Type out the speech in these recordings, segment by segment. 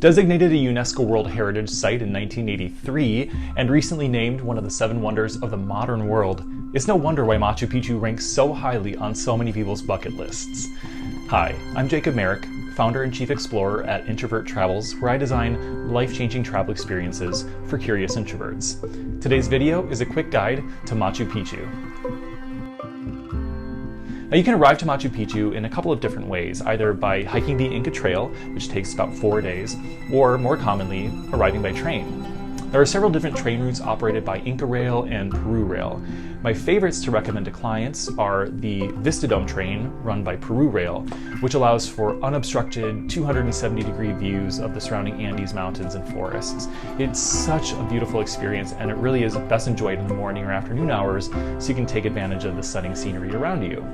Designated a UNESCO World Heritage Site in 1983 and recently named one of the 7 wonders of the modern world, it's no wonder why Machu Picchu ranks so highly on so many people's bucket lists. Hi, I'm Jacob Merrick, founder and chief explorer at IntroverTravels, where I design life-changing travel experiences for curious introverts. Today's video is a quick guide to Machu Picchu. Now you can arrive to Machu Picchu in a couple of different ways, either by hiking the Inca Trail, which takes about 4 days, or more commonly, arriving by train. There are several different train routes operated by Inca Rail and Peru Rail. My favorites to recommend to clients are the Vistadome train run by Peru Rail, which allows for unobstructed 270-degree views of the surrounding Andes mountains and forests. It's such a beautiful experience, and it really is best enjoyed in the morning or afternoon hours so you can take advantage of the stunning scenery around you.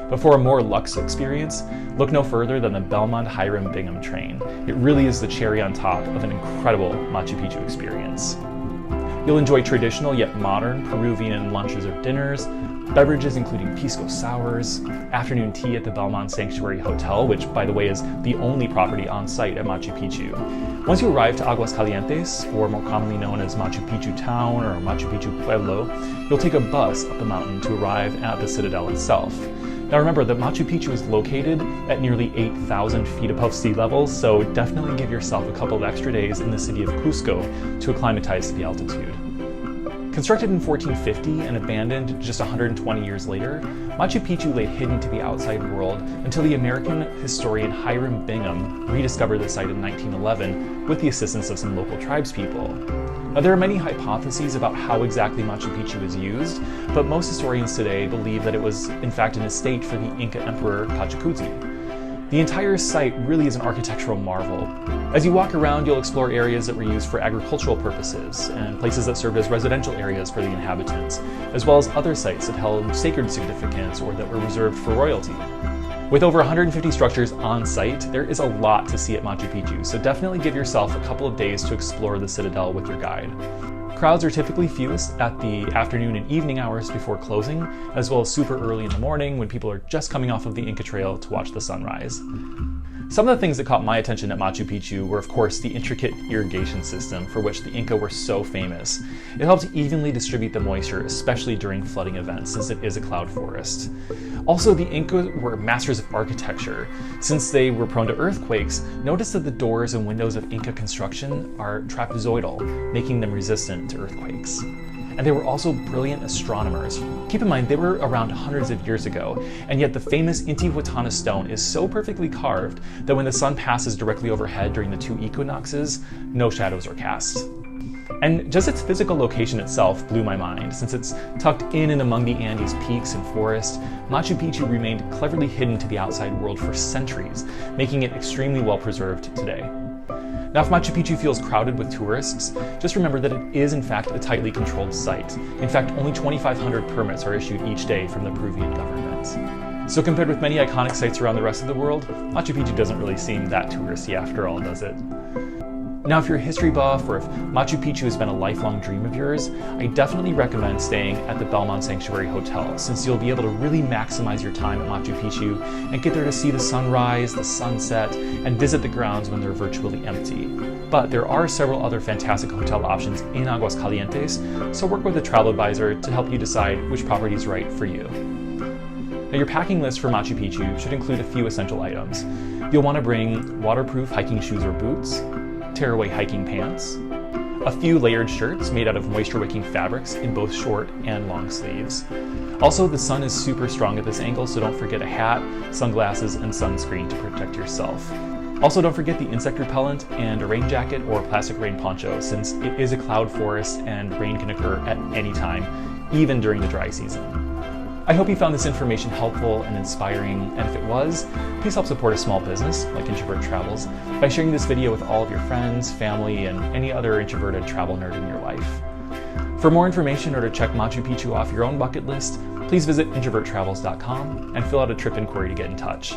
But for a more luxe experience, look no further than the Belmont Hiram Bingham train. It really is the cherry on top of an incredible Machu Picchu experience. You'll enjoy traditional yet modern Peruvian lunches or dinners, beverages including pisco sours, afternoon tea at the Belmont Sanctuary Hotel, which by the way is the only property on site at Machu Picchu. Once you arrive to Aguascalientes, or more commonly known as Machu Picchu Town or Machu Picchu Pueblo, you'll take a bus up the mountain to arrive at the citadel itself. Now remember that Machu Picchu is located at nearly 8,000 feet above sea level, so definitely give yourself a couple of extra days in the city of Cusco to acclimatize to the altitude. Constructed in 1450 and abandoned just 120 years later, Machu Picchu lay hidden to the outside world until the American historian Hiram Bingham rediscovered the site in 1911 with the assistance of some local tribespeople. Now, there are many hypotheses about how exactly Machu Picchu is used, but most historians today believe that it was in fact an estate for the Inca Emperor Pachacuti. The entire site really is an architectural marvel. As you walk around, you'll explore areas that were used for agricultural purposes and places that served as residential areas for the inhabitants, as well as other sites that held sacred significance or that were reserved for royalty. With over 150 structures on site, there is a lot to see at Machu Picchu, so definitely give yourself a couple of days to explore the citadel with your guide. Crowds are typically fewest at the afternoon and evening hours before closing, as well as super early in the morning when people are just coming off of the Inca Trail to watch the sunrise. Some of the things that caught my attention at Machu Picchu were of course the intricate irrigation system for which the Inca were so famous. It helps evenly distribute the moisture, especially during flooding events, since it is a cloud forest. Also, the Inca were masters of architecture. Since they were prone to earthquakes, notice that the doors and windows of Inca construction are trapezoidal, making them resistant to earthquakes. And they were also brilliant astronomers. Keep in mind, they were around hundreds of years ago, and yet the famous Intihuatana stone is so perfectly carved that when the sun passes directly overhead during the 2 equinoxes, no shadows are cast. And just its physical location itself blew my mind. Since it's tucked in and among the Andes peaks and forest, Machu Picchu remained cleverly hidden to the outside world for centuries, making it extremely well preserved today. Now, if Machu Picchu feels crowded with tourists, just remember that it is in fact a tightly controlled site. In fact, only 2,500 permits are issued each day from the Peruvian government. So compared with many iconic sites around the rest of the world, Machu Picchu doesn't really seem that touristy after all, does it? Now, if you're a history buff or if Machu Picchu has been a lifelong dream of yours, I definitely recommend staying at the Belmont Sanctuary Hotel, since you'll be able to really maximize your time at Machu Picchu and get there to see the sunrise, the sunset, and visit the grounds when they're virtually empty. But there are several other fantastic hotel options in Aguascalientes, so work with a travel advisor to help you decide which property is right for you. Now, your packing list for Machu Picchu should include a few essential items. You'll want to bring waterproof hiking shoes or boots, tearaway hiking pants, a few layered shirts made out of moisture-wicking fabrics in both short and long sleeves. Also, the sun is super strong at this angle, so don't forget a hat, sunglasses, and sunscreen to protect yourself. Also, don't forget the insect repellent and a rain jacket or plastic rain poncho, since it is a cloud forest and rain can occur at any time, even during the dry season. I hope you found this information helpful and inspiring, and if it was, please help support a small business like IntroverTravels by sharing this video with all of your friends, family, and any other introverted travel nerd in your life. For more information or to check Machu Picchu off your own bucket list, please visit IntroverTravels.com and fill out a trip inquiry to get in touch.